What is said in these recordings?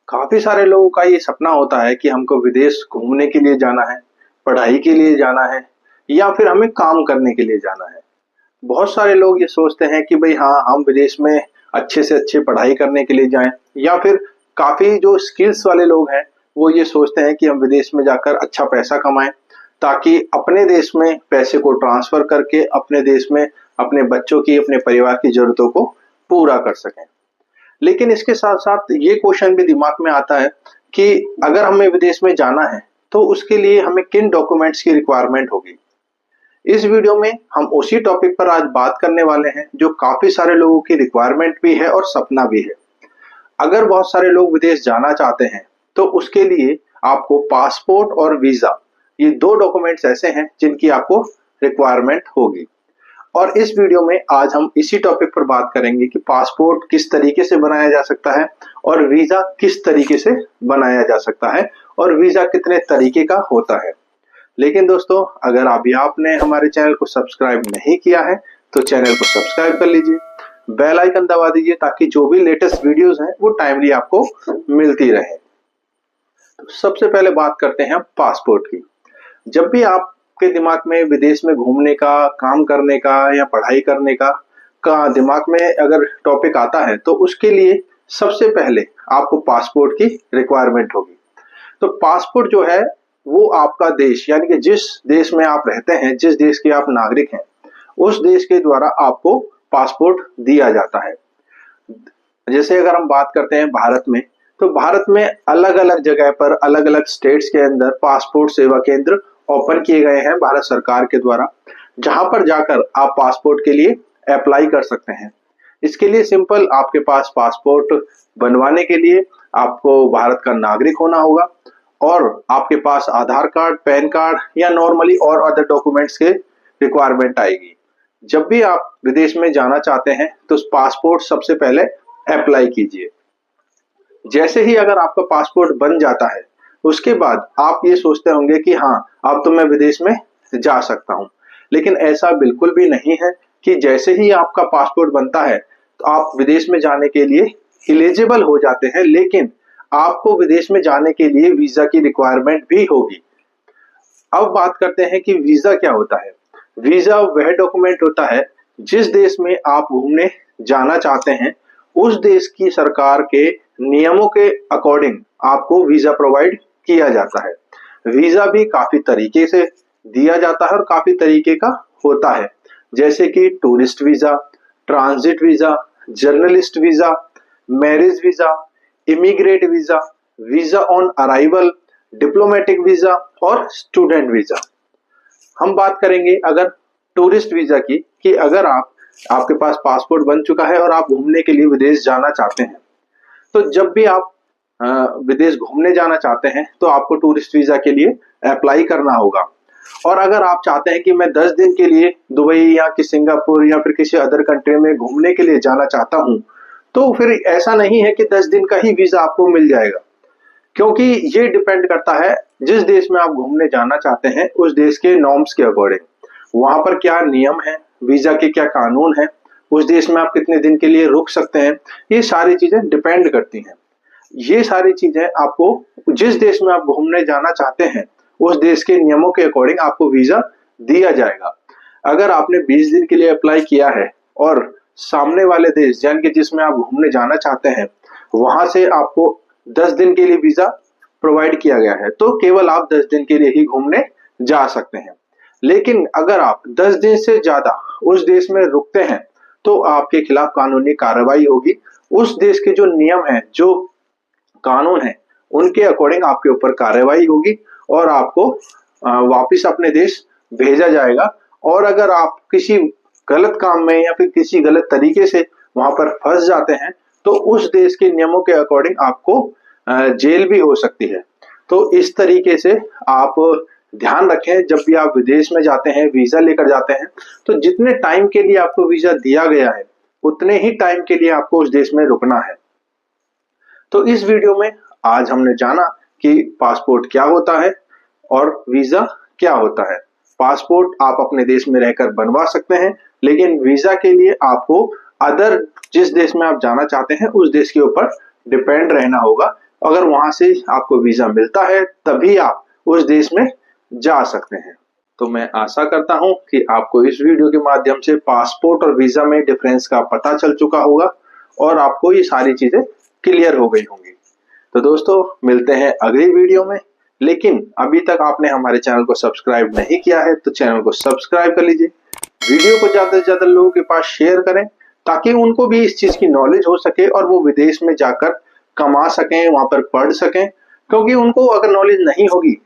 काफी सारे लोगों का ये सपना होता है कि हमको विदेश घूमने के लिए जाना है, पढ़ाई के लिए जाना है या फिर हमें काम करने के लिए जाना है। बहुत सारे लोग ये सोचते हैं कि भाई हाँ, हम विदेश में अच्छे से अच्छे पढ़ाई करने के लिए जाएं या फिर काफी जो स्किल्स वाले लोग हैं वो ये सोचते हैं कि हम विदेश में जाकर अच्छा पैसा कमाएं ताकि अपने देश में पैसे को ट्रांसफर करके अपने देश में अपने बच्चों की, अपने परिवार की जरूरतों को पूरा कर सकें। लेकिन इसके साथ साथ ये क्वेश्चन भी दिमाग में आता है कि अगर हमें विदेश में जाना है तो उसके लिए हमें किन डॉक्यूमेंट्स की रिक्वायरमेंट होगी। इस वीडियो में हम उसी टॉपिक पर आज बात करने वाले हैं जो काफी सारे लोगों की रिक्वायरमेंट भी है और सपना भी है। अगर बहुत सारे लोग विदेश जाना चाहते हैं तो उसके लिए आपको पासपोर्ट और वीजा, ये दो डॉक्यूमेंट्स ऐसे हैं जिनकी आपको रिक्वायरमेंट होगी। और इस वीडियो में आज हम इसी टॉपिक पर बात करेंगे कि पासपोर्ट किस तरीके से बनाया जा सकता है और वीजा किस तरीके से बनाया जा सकता है और वीजा कितने तरीके का होता है। लेकिन दोस्तों, अगर अभी आपने हमारे चैनल को सब्सक्राइब नहीं किया है तो चैनल को सब्सक्राइब कर लीजिए, बेल आइकन दबा दीजिए ताकि जो भी लेटेस्ट वीडियोस हैं वो टाइमली आपको मिलती रहे। तो सबसे पहले बात करते हैं पासपोर्ट की। जब भी आपके दिमाग में विदेश में घूमने का, काम करने का या पढ़ाई करने का दिमाग में अगर टॉपिक आता है तो उसके लिए सबसे पहले आपको पासपोर्ट की रिक्वायरमेंट होगी। तो पासपोर्ट जो है वो आपका देश, यानी कि जिस देश में आप रहते हैं, जिस देश के आप नागरिक हैं, उस देश के द्वारा आपको पासपोर्ट दिया जाता है। जैसे अगर हम बात करते हैं भारत में, तो भारत में अलग अलग जगह पर, अलग अलग स्टेट्स के अंदर पासपोर्ट सेवा केंद्र ओपन किए गए हैं भारत सरकार के द्वारा, जहां पर जाकर आप पासपोर्ट के लिए अप्लाई कर सकते हैं। इसके लिए सिंपल, आपके पास पासपोर्ट बनवाने के लिए आपको भारत का नागरिक होना होगा और आपके पास आधार कार्ड, पैन कार्ड या नॉर्मली और अदर डॉक्यूमेंट्स के रिक्वायरमेंट आएगी। जब भी आप विदेश में जाना चाहते हैं तो पासपोर्ट सबसे पहले अप्लाई कीजिए। जैसे ही अगर आपका पासपोर्ट बन जाता है उसके बाद आप ये सोचते होंगे कि हाँ, अब तो मैं विदेश में जा सकता हूँ। लेकिन ऐसा बिल्कुल भी नहीं है कि जैसे ही आपका पासपोर्ट बनता है तो आप विदेश में जाने के लिए एलिजिबल हो जाते हैं, लेकिन आपको विदेश में जाने के लिए वीजा की रिक्वायरमेंट भी होगी। अब बात करते हैं कि वीजा क्या होता है। वीजा वह डॉक्यूमेंट होता है जिस देश में आप घूमने जाना चाहते हैं, उस देश की सरकार के नियमों के अकॉर्डिंग आपको वीजा प्रोवाइड किया जाता है। वीजा भी काफी तरीके से दिया जाता है और काफी तरीके का होता है, जैसे कि tourist visa, transit visa, journalist visa, marriage visa, immigrate visa, visa on arrival, diplomatic visa और स्टूडेंट वीजा। हम बात करेंगे अगर टूरिस्ट वीजा की, कि अगर आपके पास पासपोर्ट बन चुका है और आप घूमने के लिए विदेश जाना चाहते हैं, तो जब भी आप विदेश घूमने जाना चाहते हैं तो आपको टूरिस्ट वीजा के लिए अप्लाई करना होगा। और अगर आप चाहते हैं कि मैं 10 दिन के लिए दुबई या कि सिंगापुर या फिर किसी अदर कंट्री में घूमने के लिए जाना चाहता हूं, तो फिर ऐसा नहीं है कि 10 दिन का ही वीजा आपको मिल जाएगा, क्योंकि ये डिपेंड करता है जिस देश में आप घूमने जाना चाहते हैं उस देश के नॉर्म्स के अकॉर्डिंग, वहां पर क्या नियम है, वीजा के क्या कानून है, उस देश में आप कितने दिन के लिए रुक सकते हैं, ये सारी चीजें डिपेंड करती हैं। ये सारी चीजें आपको, जिस देश में आप घूमने जाना चाहते हैं उस देश के नियमों के अकॉर्डिंग आपको वीजा दिया जाएगा। अगर आपने 20 दिन के लिए अप्लाई किया है और सामने वाले देश, यानी कि जिसमें आप घूमने जाना चाहते हैं, वहां से आपको 10 दिन के लिए वीजा प्रोवाइड किया गया है, तो केवल आप 10 दिन के लिए ही घूमने जा सकते हैं। लेकिन अगर आप 10 दिन से ज्यादा उस देश में रुकते हैं तो आपके खिलाफ कानूनी कार्रवाई होगी। उस देश के जो नियम है, जो कानून है, उनके अकॉर्डिंग आपके ऊपर कार्रवाई होगी और आपको वापस अपने देश भेजा जाएगा। और अगर आप किसी गलत काम में या फिर किसी गलत तरीके से वहां पर फंस जाते हैं तो उस देश के नियमों के अकॉर्डिंग आपको जेल भी हो सकती है। तो इस तरीके से आप ध्यान रखें, जब भी आप विदेश में जाते हैं, वीजा लेकर जाते हैं, तो जितने टाइम के लिए आपको वीजा दिया गया है उतने ही टाइम के लिए आपको उस देश में रुकना है। तो इस वीडियो में आज हमने जाना कि पासपोर्ट क्या होता है और वीजा क्या होता है। पासपोर्ट आप अपने देश में रहकर बनवा सकते हैं, लेकिन वीजा के लिए आपको जिस देश में आप जाना चाहते हैं उस देश के ऊपर डिपेंड रहना होगा अगर वहां से आपको वीजा मिलता है तभी आप उस देश में जा सकते हैं। तो मैं आशा करता हूं कि आपको इस वीडियो के माध्यम से पासपोर्ट और वीजा में डिफरेंस का पता चल चुका होगा और आपको ये सारी चीजें क्लियर हो गई होंगी। तो दोस्तों मिलते हैं अगली वीडियो में, लेकिन अभी तक आपने हमारे चैनल को सब्सक्राइब नहीं किया है तो चैनल को सब्सक्राइब कर लीजिए। वीडियो को ज्यादा से ज्यादा लोगों के पास शेयर करें ताकि उनको भी इस चीज की नॉलेज हो सके और वो विदेश में जाकर कमा सकें, वहां पर पढ़ सकें, क्योंकि उनको अगर नॉलेज नहीं होगी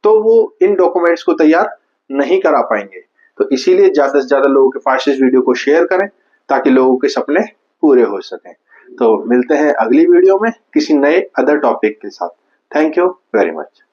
तो वो इन डॉक्यूमेंट्स को तैयार नहीं करा पाएंगे। तो इसीलिए ज्यादा से ज्यादा लोगों के पास इस वीडियो को शेयर करें ताकि लोगों के सपने पूरे हो सकें। तो मिलते हैं अगली वीडियो में किसी नए अदर टॉपिक के साथ। Thank you very much.